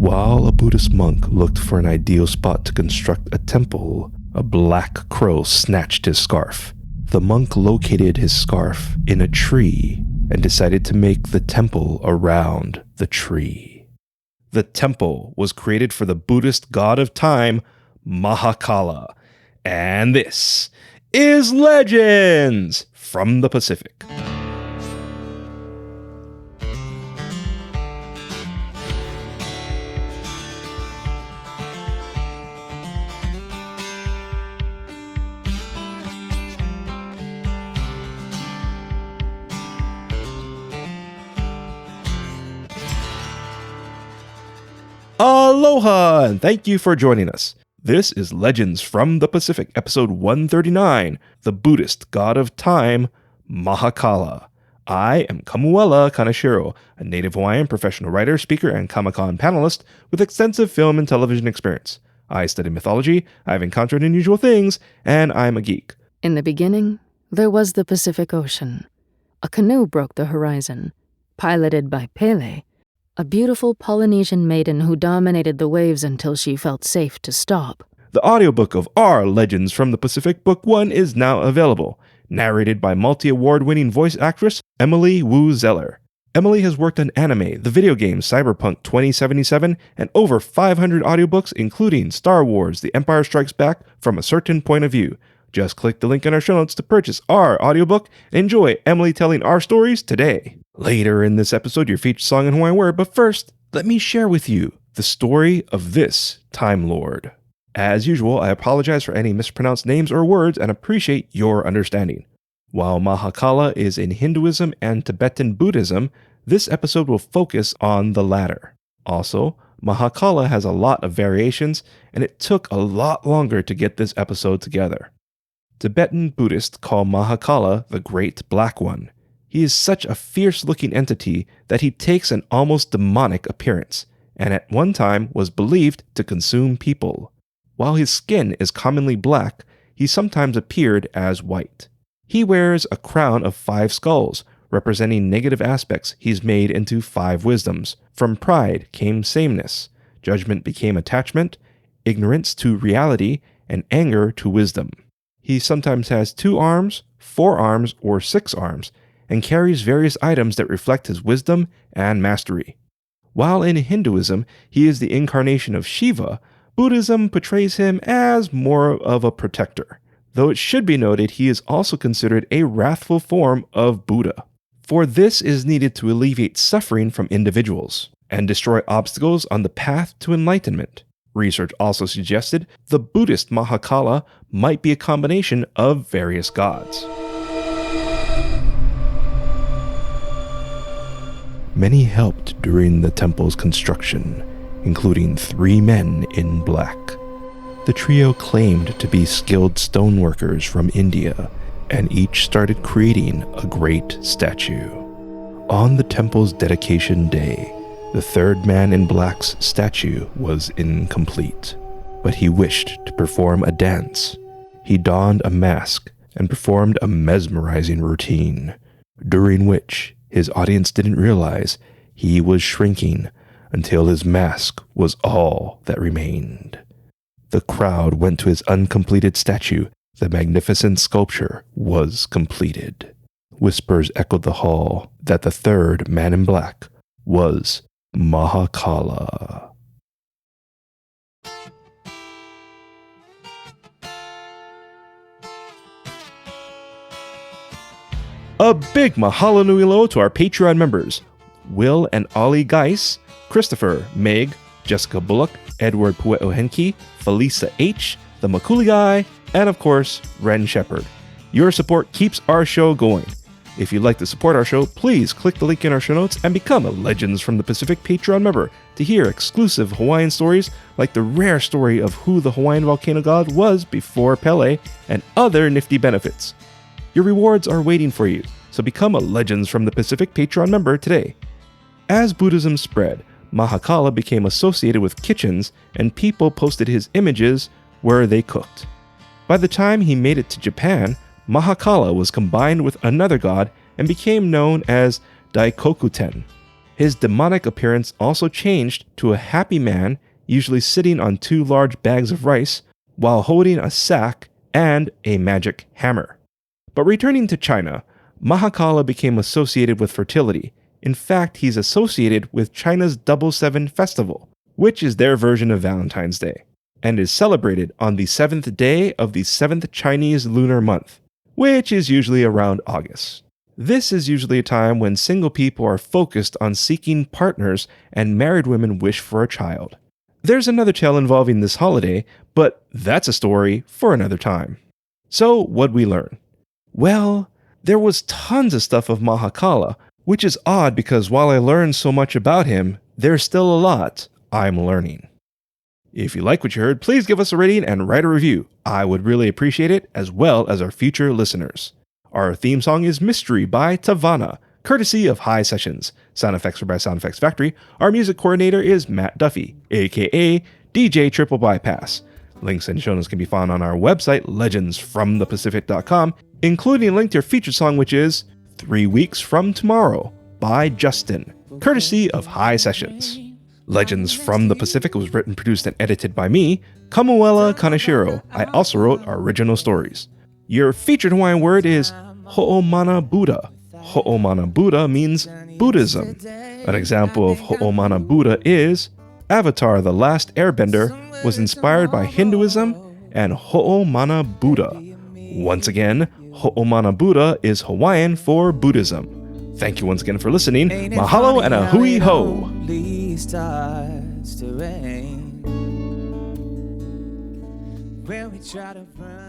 While a Buddhist monk looked for an ideal spot to construct a temple, a black crow snatched his scarf. The monk located his scarf in a tree and decided to make the temple around the tree. The temple was created for the Buddhist god of time, Mahakala. And this is Legends from the Pacific. Aloha, and thank you for joining us. This is Legends from the Pacific, episode 139, the Buddhist god of time, Mahakala. I am Kamuela Kaneshiro, a native Hawaiian professional writer, speaker, and Comic-Con panelist with extensive film and television experience. I study mythology, I've encountered unusual things, and I'm a geek. In the beginning, there was the Pacific Ocean. A canoe broke the horizon, piloted by Pele, a beautiful Polynesian maiden who dominated the waves until she felt safe to stop. The audiobook of our Legends from the Pacific Book 1 is now available, narrated by multi-award-winning voice actress Emily Wu Zeller. Emily has worked on anime, the video game Cyberpunk 2077, and over 500 audiobooks, including Star Wars: The Empire Strikes Back from a Certain Point of View. Just click the link in our show notes to purchase our audiobook and enjoy Emily telling our stories today. Later in this episode, your featured song in Hawaiian word, but first, let me share with you the story of this Time Lord. As usual, I apologize for any mispronounced names or words and appreciate your understanding. While Mahakala is in Hinduism and Tibetan Buddhism, this episode will focus on the latter. Also, Mahakala has a lot of variations, and it took a lot longer to get this episode together. Tibetan Buddhists call Mahakala the Great Black One. He is such a fierce-looking entity that he takes an almost demonic appearance, and at one time was believed to consume people. While his skin is commonly black, he sometimes appeared as white. He wears a crown of 5 skulls, representing negative aspects he's made into 5 wisdoms. From pride came sameness, judgment became attachment, ignorance to reality, and anger to wisdom. He sometimes has 2 arms, 4 arms, or 6 arms, and carries various items that reflect his wisdom and mastery. While in Hinduism he is the incarnation of Shiva, Buddhism portrays him as more of a protector, though it should be noted he is also considered a wrathful form of Buddha. For this is needed to alleviate suffering from individuals and destroy obstacles on the path to enlightenment. Research also suggested the Buddhist Mahakala might be a combination of various gods. Many helped during the temple's construction, including 3 men in black. The trio claimed to be skilled stoneworkers from India, and each started creating a great statue. On the temple's dedication day, the 3rd man in black's statue was incomplete, but he wished to perform a dance. He donned a mask and performed a mesmerizing routine, during which his audience didn't realize he was shrinking until his mask was all that remained. The crowd went to his uncompleted statue. The magnificent sculpture was completed. Whispers echoed the hall that the 3rd man in black was Mahakala. A big mahalo nui loa to our Patreon members, Will and Ollie Geis, Christopher, Meg, Jessica Bullock, Edward Pueohenki, Felisa H., the Makuli Guy, and of course, Ren Shepherd. Your support keeps our show going. If you'd like to support our show, please click the link in our show notes and become a Legends from the Pacific Patreon member to hear exclusive Hawaiian stories like the rare story of who the Hawaiian volcano god was before Pele and other nifty benefits. Your rewards are waiting for you, so become a Legends from the Pacific Patreon member today. As Buddhism spread, Mahakala became associated with kitchens and people posted his images where they cooked. By the time he made it to Japan, Mahakala was combined with another god and became known as Daikokuten. His demonic appearance also changed to a happy man, usually sitting on 2 large bags of rice, while holding a sack and a magic hammer. But returning to China, Mahakala became associated with fertility. In fact, he's associated with China's Double Seven Festival, which is their version of Valentine's Day, and is celebrated on the 7th day of the 7th Chinese lunar month, which is usually around August. This is usually a time when single people are focused on seeking partners and married women wish for a child. There's another tale involving this holiday, but that's a story for another time. So, what'd we learn? Well, there was tons of stuff of Mahakala, which is odd because while I learned so much about him, there's still a lot I'm learning. If you like what you heard, please give us a rating and write a review. I would really appreciate it, as well as our future listeners. Our theme song is Mystery by Tavana, courtesy of High Sessions. Sound effects are by Sound Effects Factory. Our music coordinator is Matt Duffy, aka DJ TripleBypass. Links and show notes can be found on our website, legendsfromthepacific.com, including a link to your featured song, which is 3 Weeks From Tomorrow by Justin, courtesy of High Sessions. Legends from the Pacific was written, produced, and edited by me, Kamuela Kaneshiro. I also wrote our original stories. Your featured Hawaiian word is Ho'omana Buddha. Ho'omana Buddha means Buddhism. An example of Ho'omana Buddha is Avatar: The Last Airbender was inspired by Hinduism and Ho'omana Buddha. Once again, Ho'omana Buddha is Hawaiian for Buddhism. Thank you once again for listening. Mahalo and a hui ho. Starts to rain. When we try to run